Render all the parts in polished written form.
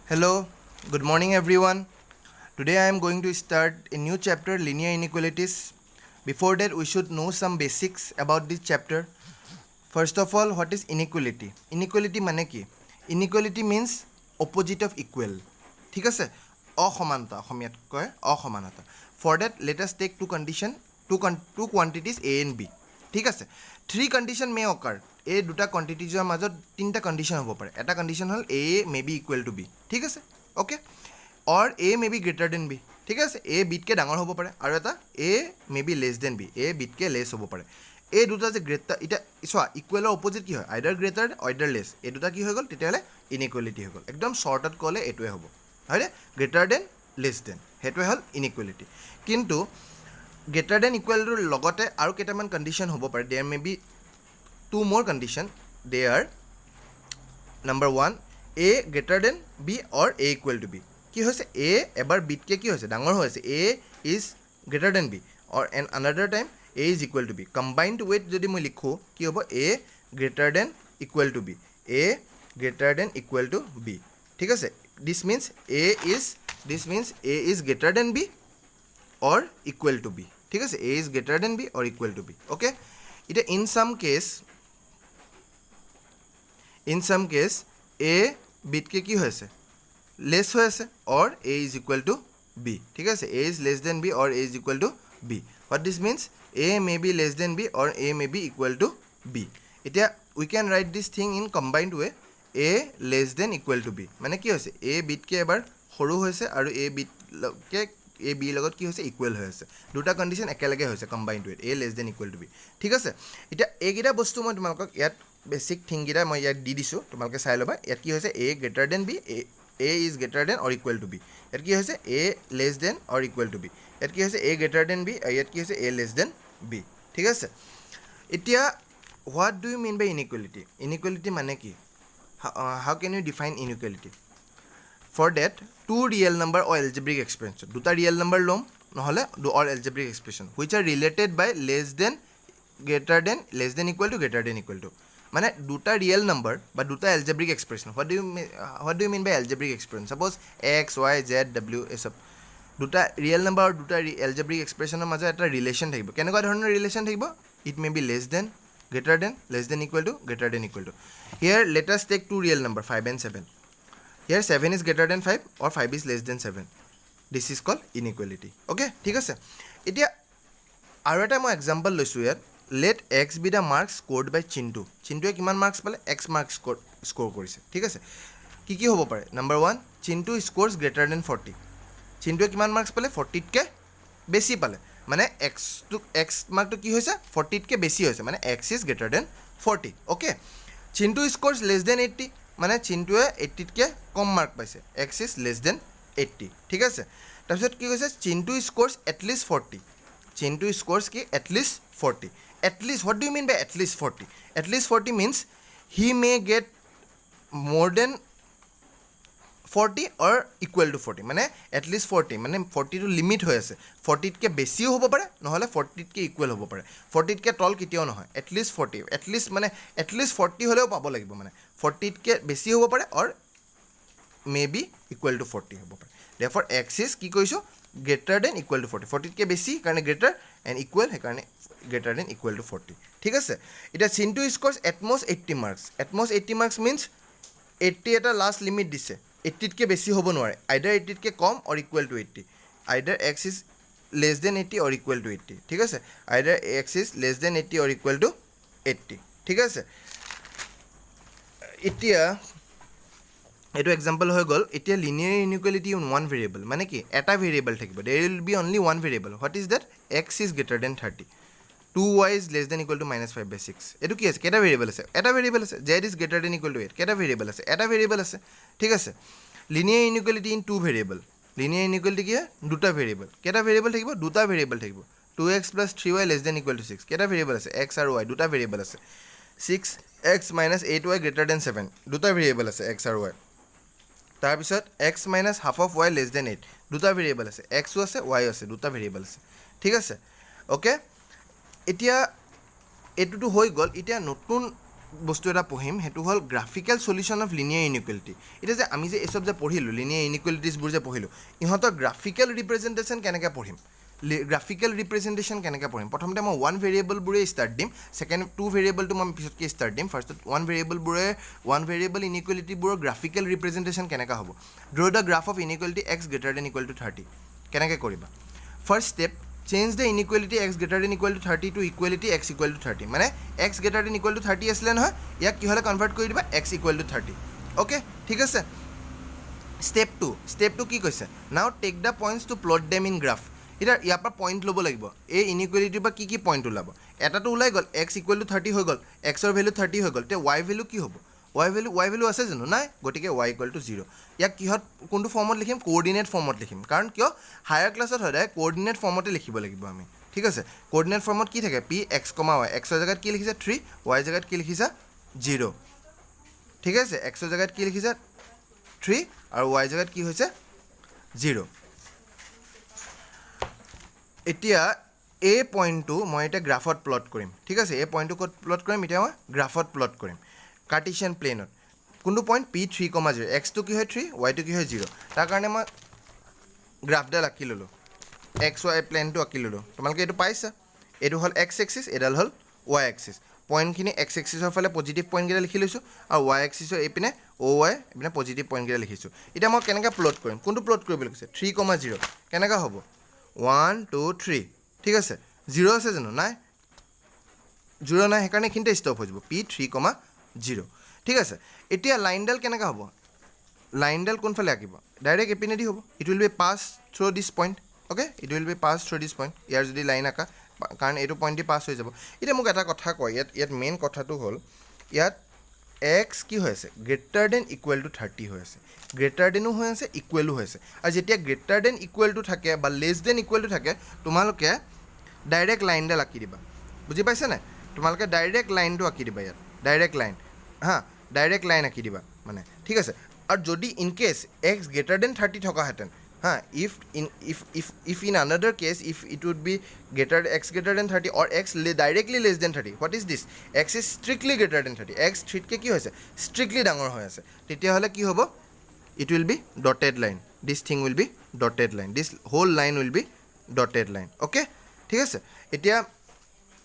Hello, good morning everyone. Today I am going to start a new chapter, linear inequalities. Before that, we should know some basics about this chapter. First of all, what is inequality? Inequality মানে কি? Inequality means opposite of equal. ঠিক আছে? অসমানতা অসমীয়াত কয় অসমানতা. For that, let us take two quantities A and B. ঠিক আছে? Three condition may occur. এই দুটা কোয়ান্টিটিজৰ মাজত তিনিটা কণ্ডিশ্যন হ'ব পাৰে. এটা কণ্ডিশ্যন হ'ল A may be equal to B. ঠিক আছে? Okay? or A may be greater than B. ঠিক আছে? A বিতকৈ ডাঙৰ হ'ব পাৰে আৰু এটা A may be less than B. A বিতকৈ লেছ হ'ব পাৰে. এই দুটা যে গ্ৰেটাৰ এতিয়া চোৱা ইকুৱেলৰ অপজিট কি হয় আইডাৰ গ্ৰেটাৰ আইডাৰ লেছ এই দুটা কি হৈ গ'ল তেতিয়াহ'লে ইনইকুৱেলিটি হৈ গ'ল একদম শ্বৰ্টত ক'লে এইটোৱে হ'ব হয়নে গ্ৰেটাৰ দেন লেছ দেন সেইটোৱে হ'ল ইনইকুৱেলিটি কিন্তু গ্ৰেটাৰ দেন ইকুৱেলটোৰ লগতে আৰু কেইটামান কণ্ডিশ্যন হ'ব পাৰে there may be two more condition they are number one A greater than B or A equal to B কি হৈছে এ এবাৰ বিতকৈ কি হৈছে ডাঙৰ হৈ আছে A is greater than B or an another time A is equal to B. Combined weight যদি মই লিখোঁ কি হ'ব A greater than equal to B. A greater than equal to B. ঠিক আছে this means A is greater than B or equal to B. ঠিক আছে A is greater than B or equal to B. Okay? এতিয়া in some case A বিতকৈ কি হৈ আছে less হৈ আছে or A is equal to B. ঠিক আছে A is less than B or A is equal to B. What this means A may be less than B or A may be equal to B. এতিয়া we can write this thing in combined way A less than equal to B. মানে কি হৈছে A বিতকৈ এবাৰ সৰু হৈছে আৰু A বিতকৈ A B লগত কি হৈছে ইকুৱেল হৈ আছে দুটা কণ্ডিশ্যন একেলগে হৈছে combined ৱেত A less than equal to B. ঠিক আছে এতিয়া এইকেইটা বস্তু মই তোমালোকক ইয়াত বেছিক থিংকেইটা মই ইয়াত দি দিছোঁ তোমালোকে চাই ল'বা ইয়াত কি হৈছে A greater than B A is greater than or equal to B. ইয়াত কি হৈছে A less than or equal to B. ইয়াত কি হৈছে A greater than B আৰু ইয়াত কি হৈছে A less than B. ঠিক আছে এতিয়া what do you mean by inequality inequality মানে কি how can you define inequality for that two real number or algebraic expression দুটা ৰিয়েল নাম্বাৰ ল'ম নহ'লে or algebraic expression which are related by less than greater than less than equal to greater than equal to মানে দুটা real number বা দুটা algebraic expression what do you mean by algebraic expression suppose x y z W এইচব দুটা real number আৰু দুটা algebraic এক্সপ্ৰেছনৰ মাজত এটা relation থাকিব কেনেকুৱা ধৰণৰ ৰিলেশ্যন থাকিব it may be less than greater than less than equal to greater than equal to here let us take two real number 5 and 7 here 7 is greater than 5 or 5 is less than 7 this is called inequality okay ঠিক আছে এতিয়া আৰু এটা মই example লৈছোঁ ইয়াত let x be the marks scored by চিন্টুৱে কিমান মাৰ্কছ পালে এক্স মাৰ্কছ স্ক'ৰ কৰিছে ঠিক আছে কি কি হ'ব পাৰে number one Chintu scores greater than 40 চিন্টুৱে কিমান মাৰ্কছ পালে 40তকৈ বেছি পালে মানে এক্স মাৰ্কটো কি হৈছে 40তকৈ বেছি হৈছে মানে x is greater than 40 okay Chintu scores less than 80 মানে চিন্টুৱে 80তকৈ কম মাৰ্ক পাইছে এক্স ইজ লেছ দেন 80 ঠিক আছে তাৰপিছত কি কৈছে Chintu scores at least 40 Chintu scores কি at least 40 at least what do you mean by at least 40 at least 40 means he may get more than 40 or equal to 40 মানে এটলিষ্ট 40 মানে 40টো লিমিট হৈ আছে 40তকৈ বেছিও হ'ব পাৰে নহ'লে 40তকৈ ইকুৱেল হ'ব পাৰে 40তকৈ তল কেতিয়াও নহয় এটলিষ্ট 40 এটলিষ্ট মানে এটলিষ্ট 40 হ'লেও পাব লাগিব মানে 40তকৈ বেছি হ'ব পাৰে or may be equal to 40 হ'ব পাৰে দেৰফৰ এক্স ইজ কি কৈছোঁ গ্ৰেটাৰ দেন ইকুৱেল টু 40 40তকৈ বেছি কাৰণে গ্ৰেটাৰ এণ্ড ইকুৱেল সেইকাৰণে গ্ৰেটাৰ দেন ইকুৱেল টু 40 ঠিক আছে এতিয়া Chintu scores at most 80 marks at most 80 marks means 80 এটা লাষ্ট লিমিট দিছে 80তকৈ বেছি হ'ব নোৱাৰে আইডাৰ 80তকৈ কম or equal to 80 either x is less than 80 or equal to 80 ঠিক আছে either x is less than 80 or equal to 80 ঠিক আছে এতিয়া এইটো এক্সাম্পল হৈ গ'ল এতিয়া linear inequality in one variable মানে কি এটা ভেৰিয়েবল থাকিব there will be only one variable what is that x is greater than 30 2y is less than equal to -5/6 এইটো কি আছে কেইটা ভেৰিয়েবল আছে এটা ভেৰিয়েবল আছে z is greater than equal to 8 কেইটা ভেৰিয়েবল আছে এটা ভেৰিয়েবল আছে ঠিক আছে linear inequality in two variable linear inequality কি হয় দুটা ভেৰিয়েবল কেইটা ভেৰিয়েবল থাকিব দুটা ভেৰিয়েবল থাকিব 2x + 3y less than equal to 6 কেইটা ভেৰিয়েবল আছে x আৰু y দুটা ভেৰিয়েবল আছে 6x - 8y greater than 7 দুটা ভেৰিয়েবল আছে x আৰু y তাৰপিছত x - half of y less than 8 দুটা ভেৰিয়েবল আছে xও আছে y আছে দুটা ভেৰিয়েবল আছে ঠিক আছে অ'কে এতিয়া এইটোতো হৈ গ'ল এতিয়া নতুন বস্তু এটা পঢ়িম সেইটো হ'ল graphical solution of linear inequality এতিয়া যে আমি যে এইসব যে পঢ়িলোঁ লিনিয়াৰ ইনইকুৱেলিটিছবোৰ যে পঢ়িলোঁ ইহঁতৰ গ্ৰাফিকেল ৰিপ্ৰেজেণ্টেশ্যন কেনেকৈ পঢ়িম গ্ৰাফিকেল ৰিপ্ৰেজেণ্টেশ্যন কেনেকৈ পঢ়িম প্ৰথমতে মই ওৱান ভেৰিয়েবলবোৰে ষ্টাৰ্ট দিম ছেকেণ্ড টু ভেৰিয়েবলটো মই পিছতকৈ ষ্টাৰ্ট দিম ফাৰ্ষ্টত ওৱান ভেৰিয়েবল ইনইকুৱেলিটিবোৰৰ গ্ৰাফিকেল ৰিপ্ৰেজেণ্টেশ্যন কেনেকৈ হ'ব draw the graph of inequality x greater than equal two 30 কেনেকৈ কৰিবা first step change the inequality x greater than equal two 30 two equality x equal to 30 মানে x greater than equal two 30 আছিলে নহয় ইয়াক কি হ'লে কনভাৰ্ট কৰি দিবা এক্স ইকুৱেল টু 30 অ'কে ঠিক আছে ষ্টেপ টু কি কৈছে now take the points to plot them in graph এতিয়া ইয়াৰ পৰা পইণ্ট ল'ব লাগিব এই ইনইকুৱেলিটিৰ পৰা কি পইণ্ট ওলাব এটাটো ওলাই গ'ল এক্স ইকুৱেল টু 30 হৈ গ'ল এক্সৰ ভেলু 30 হৈ গ'ল এতিয়া ৱাই ভেলু কি হ'ব ৱাই ভেলু আছে জানো নাই গতিকে ৱাই ইকুৱেল টু 0 ইয়াক কিহত কোনটো ফৰ্মত লিখিম কোঅৰ্ডিনেট ফৰ্মত লিখিম কাৰণ কিয় হায়াৰ ক্লাছত সদায় কোঅৰ্ডিনেট ফৰ্মতে লিখিব লাগিব আমি ঠিক আছে কোঅৰ্ডিনেট ফৰ্মত কি থাকে পি এক্স কমা ৱাই এক্সৰ জেগাত কি লিখিছা 3 ৱাই জেগাত কি লিখিছা 0 ঠিক আছে এক্সৰ জেগাত কি লিখিছা 3 আৰু ৱাই জেগাত কি হৈছে 0 এতিয়া এই পইণ্টটো মই এতিয়া গ্ৰাফত প্লট কৰিম ঠিক আছে এই পইণ্টটো ক'ত প্লট কৰিম এতিয়া মই গ্ৰাফত প্লট কৰিম কাৰ্টিছিয়ান প্লেনত কোনটো পইণ্ট P3,0 এক্সটো কি হয় 3 ৱাইটো কি হয় 0 তাৰ কাৰণে মই গ্ৰাফডাল আঁকি ল'লোঁ এক্স ৱাই প্লেনটো আঁকি ল'লোঁ তোমালোকে এইটো পাইছা এইটো হ'ল এক্স এক্সিছ এডাল হ'ল ৱাই এক্সিছ পইণ্টখিনি এক্স এক্সিছৰ ফালে পজিটিভ পইণ্টকেইটা লিখি লৈছোঁ আৰু ৱাই এক্সিছৰ এইপিনে ৱাই এইপিনে পজিটিভ পইণ্টকেইটা লিখিছোঁ এতিয়া মই কেনেকৈ প্লট কৰিম কোনটো প্লট কৰিবলৈ কৈছে 3,0 কেনেকৈ হ'ব 1 2 3 ঠিক আছে 0 আছে জানো নাই 0 নাই সেইকাৰণে এইখিনিতে ষ্টপ হৈ যাব P3,0 ঠিক আছে এতিয়া লাইনডাল কেনেকৈ হ'ব লাইনডাল কোনফালে আঁকিব ডাইৰেক্ট এপিনেদি হ'ব it will be pass through this point okay it will be pass through this point ইয়াৰ যদি লাইন আঁকা কাৰণ এইটো পইণ্ট দি পাছ হৈ যাব এতিয়া মোক এটা কথা কয় ইয়াত মেইন কথাটো হ'ল ইয়াত এক্স কি হৈ আছে গ্ৰেটাৰ দেন ইকুৱেল টু 30 হৈ আছে গ্ৰেটাৰ দেনো হৈ আছে ইকুৱেলো হৈ আছে আৰু যেতিয়া গ্ৰেটাৰ দেন ইকুৱেল টু থাকে বা লেছ দেন ইকুৱেল টু থাকে তোমালোকে ডাইৰেক্ট লাইনডাল আঁকি দিবা বুজি পাইছে নাই তোমালোকে ডাইৰেক্ট লাইনটো আঁকি দিবা ইয়াত ডাইৰেক্ট লাইন হা ডাইৰেক্ট লাইন আঁকি দিবা মানে ঠিক আছে আৰু যদি in case x greater than 30 থকাহেঁতেন হা if in another case if it would be x greater than 30 or x directly less than 30 what is this x is strictly greater than 30 x strictly কি হৈছে strictly ডাঙৰ হৈ আছে তেতিয়াহ'লে কি হ'ব it will be dotted line this thing will be dotted line this whole line will be dotted line okay ঠিক আছে এতিয়া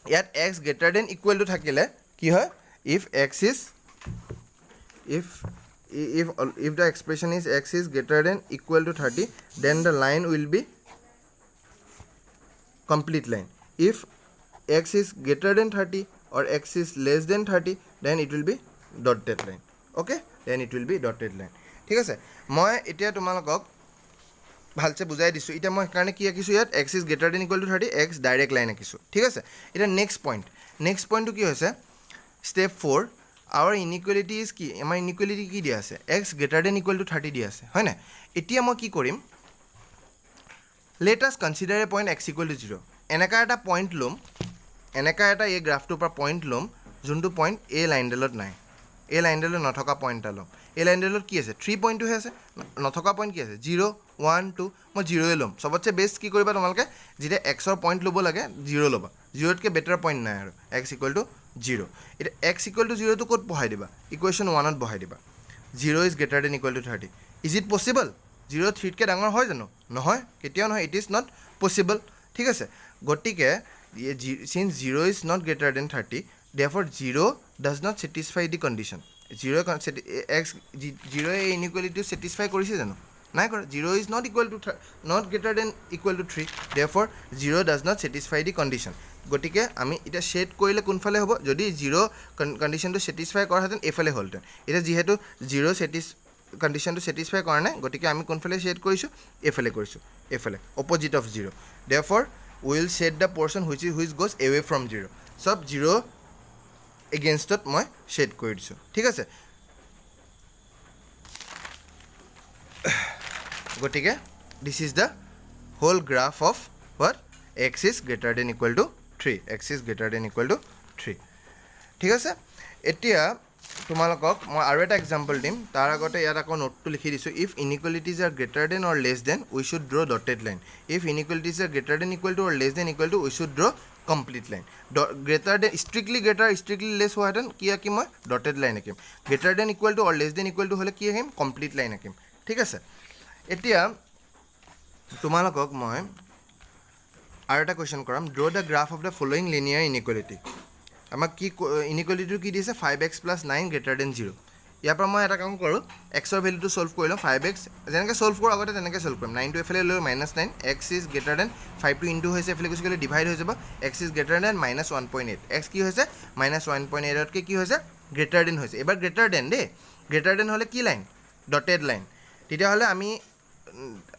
ইয়াত x greater than equal to থাকিলে কি হয় if the expression is x is greater than equal to 30 then the line will be complete line if x is greater than 30 or x is less than 30 then it will be dotted line okay then it will be dotted line ঠিক আছে মই এতিয়া তোমালোকক ভালছে বুজাই দিছোঁ এতিয়া মই কাৰণে কি আঁকিছোঁ ইয়াত x is greater than equal to 30 x direct line আঁকিছোঁ ঠিক আছে এতিয়া নেক্সট পইণ্টটো কি হৈছে ষ্টেপ 4 our inequality is কি আমাৰ ইনইকুৱেলিটি কি দিয়া আছে x greater than equal to 30 দিয়া আছে হয় না এতিয়া মই কি কৰিম let us consider a point x equal to 0 এনেকা এটা পইণ্ট ল'ম এনেকা এটা এই গ্ৰাফটোৰ পৰা পইণ্ট ল'ম যোনটো পইণ্ট এই লাইনডালত নাই এই লাইনডালত নথকা পইণ্ট এটা ল'ম এই লাইনডালত কি আছে 3 পইণ্টটোহে আছে নথকা পইণ্ট কি আছে 0 1 2 মই 0 ল'ম সবতছে বেষ্ট কি কৰিবা তোমালোকে যেতিয়া এক্সৰ পইণ্ট ল'ব লাগে 0 ল'বা 0তকৈ বেটাৰ পইণ্ট নাই আৰু x equal to 0 এটা x equal to 0 টো ক'ত বহাই দিবা ইকুৱেশ্যন 1ত বহাই দিবা 0 is greater than equal to 30 is it possible 0 3তকৈ ডাঙৰ হয় জানো নহয় কেতিয়াও নহয় it is not possible ঠিক আছে গতিকে since 0 is not greater than 30 therefore 0 does not satisfy the condition 0 এই inequality satisfy কৰিছে জানো নাই কৰা 0 is not greater than equal to 3 therefore 0 does not satisfy the condition গতিকে আমি এটা শেড কৰিলে কোনফালে হ'ব যদি 0 কণ্ডিশ্যনটো ছেটিছফাই কৰাহেঁতেন এইফালে হ'লহেঁতেন এতিয়া যিহেতু 0 কণ্ডিশ্যনটো ছেটিছফাই কৰা নাই গতিকে আমি কোনফালে শেড কৰিছোঁ এইফালে কৰিছোঁ এইফালে opposite of 0 therefore we will shade the portion which goes away from 0 সব 0 এগেইনষ্টত মই শেড কৰি দিছোঁ ঠিক আছে গতিকে this is the whole graph of what x is greater than equal to 3 x is greater than equal to 3 ঠিক আছে এতিয়া তোমালোকক মই আৰু এটা এক্সাম্পল দিম তাৰ আগতে ইয়াত আকৌ নোটটো লিখি দিছোঁ if inequalities are greater than or less than we should draw dotted line if inequalities are greater than equal to or less than equal to we should draw complete line greater than strictly less হোৱাহেঁতেন কি আঁকিম মই dotted line আঁকিম greater than equal to or less than equal to হ'লে কি আঁকিম complete line আঁকিম ঠিক আছে এতিয়া তোমালোকক মই আৰু এটা কুৱেশ্যন কৰাম draw the graph of the following linear inequality আমাক কি ইনইকুৱেলিটিটো কি দিছে 5x + 9 গ্ৰেটাৰ দেন 0 ইয়াৰ পৰা মই এটা কাম কৰোঁ এক্সৰ ভেলুটো ছল্ভ কৰি লওঁ 5x যেনেকৈ ছল্ভ কৰোঁ আগতে তেনেকৈ ছল্ভ কৰিম 9টো এফালে লৈ -9 x ইজ গ্ৰেটাৰ দেন 5টো ইনটু হৈছে এফালে গুচি গ'লে ডিভাইড হৈ যাব x is greater than -1.8 x কি হৈছে -1.8তকৈ কি হৈছে গ্ৰেটাৰ দেন হৈছে এবাৰ গ্ৰেটাৰ দেন দেই গ্ৰেটাৰ দেন হ'লে কি লাইন ডটেড লাইন তেতিয়াহ'লে আমি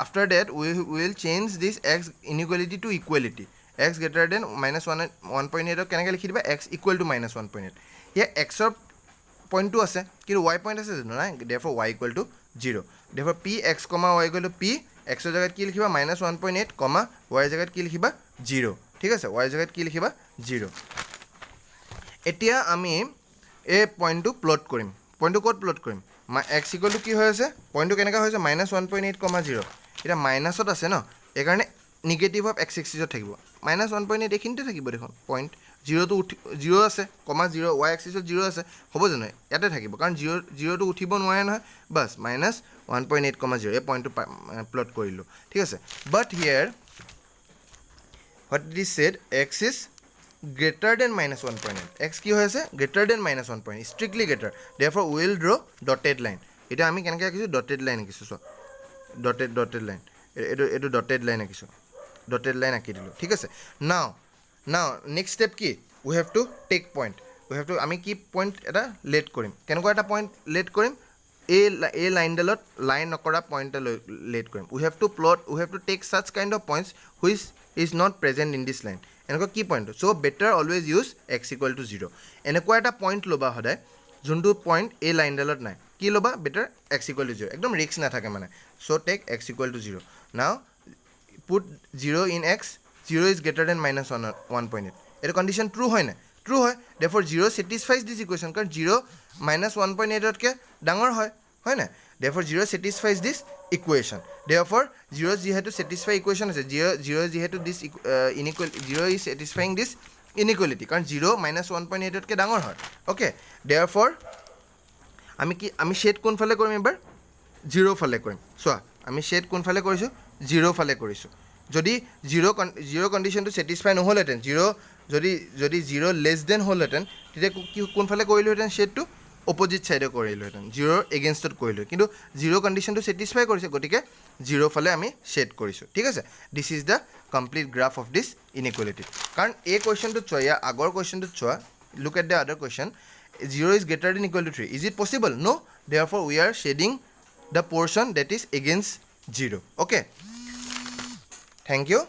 after that will change this x inequality to equality x greater than -1.8ক কেনেকৈ লিখি দিবা x ইকুৱেল টু -1.8 ইয়াৰ এক্সৰ পইণ্টটো আছে কিন্তু y পইণ্ট আছে জানো নাই therefore y equal to 0 therefore p x, y equal to p এক্সৰ জেগাত কি লিখিবা -1.8, y জেগাত কি লিখিবা 0 ঠিক আছে y জেগাত কি লিখিবা 0 এতিয়া আমি এই পইণ্টটো প্লট কৰিম পইণ্টটো ক'ত প্লট কৰিম x ইকুৱেল টু কি হৈ আছে পইণ্টটো কেনেকৈ হৈছে -1.8, 0 এতিয়া মাইনাছত আছে ন এইকাৰণে নিগেটিভ অফ x এক্সিছত থাকিব -1.8 এইখিনিতে থাকিব দেখোন পইণ্ট 0টো 0 আছে 0 y এক্সিছত 0 আছে হ'ব জানো ইয়াতে থাকিব কাৰণ 0টো উঠিব নোৱাৰে নহয় বাছ -1.8, 0 এই পইণ্টটো প্লট কৰিলোঁ ঠিক আছে but here what it is said x is greater than -1.8 x কি হৈ আছে greater than -1.8 strictly greater therefore we will draw dotted line এতিয়া আমি কেনেকৈ আঁকিছোঁ ডটেড লাইন আঁকিছোঁ চোৱা ডটেড লাইন এইটো ডটেড লাইন আঁকিছোঁ ডটেড লাইন আঁকি দিলোঁ ঠিক আছে নাও নেক্সট ষ্টেপ কি we have to take point আমি কি পইণ্ট এটা লেট কৰিম কেনেকুৱা এটা পইণ্ট লেট কৰিম এই লাইনডালত লাইন নকৰা পইণ্ট এটা লেট কৰিম we have to take such kind of points which is not present in this line এনেকুৱা কি point so' better always use x equal to 0 এনেকুৱা এটা পইণ্ট ল'বা সদায় যোনটো পইণ্ট এই লাইনডালত নাই কি ল'বা বেটাৰ x ইকুৱেল টু 0 একদম ৰিস্ক নাথাকে মানে চ' টেক x ইকুৱেল টু 0 নাও put 0 in x 0 is greater than -1.8 এইটো কণ্ডিশ্যন ট্ৰু হয় নাই ট্ৰু হয় therefore 0 ছেটিছফাইজ দিছ ইকুৱেশ্যন কাৰণ 0 -1.8তকৈ ডাঙৰ হয় নাই therefore 0 ছেটিছফাইজ দিছ ইকুৱেশ্যন therefore 0 যিহেতু ছেটিছফাই ইকুৱেশ্যন আছে 0 যিহেতু দিছ 0 ইজ ছেটিছফাইং দিছ ইনইকুৱেলিটি কাৰণ 0 -1.8তকৈ ডাঙৰ হয় অ'কে therefore আমি শ্বেড কোনফালে কৰিম এবাৰ 0 ফালে কৰিম চোৱা আমি শ্বেড কোনফালে কৰিছোঁ 0 ফালে কৰিছোঁ যদি 0 কণ্ডিশ্যনটো ছেটিছফাই নহ'লহেঁতেন যদি 0 লেছ দেন হ'লহেঁতেন তেতিয়া কোনফালে কৰিলোহেঁতেন শ্বেডটো অপজিট ছাইডে কৰিলোহেঁতেন 0ৰ এগেইনষ্টত কৰিলোঁ কিন্তু 0 কণ্ডিশ্যনটো ছেটিছফাই কৰিছে গতিকে 0 ফালে আমি শ্বেড কৰিছোঁ ঠিক আছে this is the complete graph of this inequality কাৰণ এই কুৱেশ্যনটোত চোৱা ইয়াৰ আগৰ কুৱেশ্যনটোত চোৱা look at the other question 0 is greater than equal to 3 is it possible no' therefore we are shading the portion that is against 0 okay thank you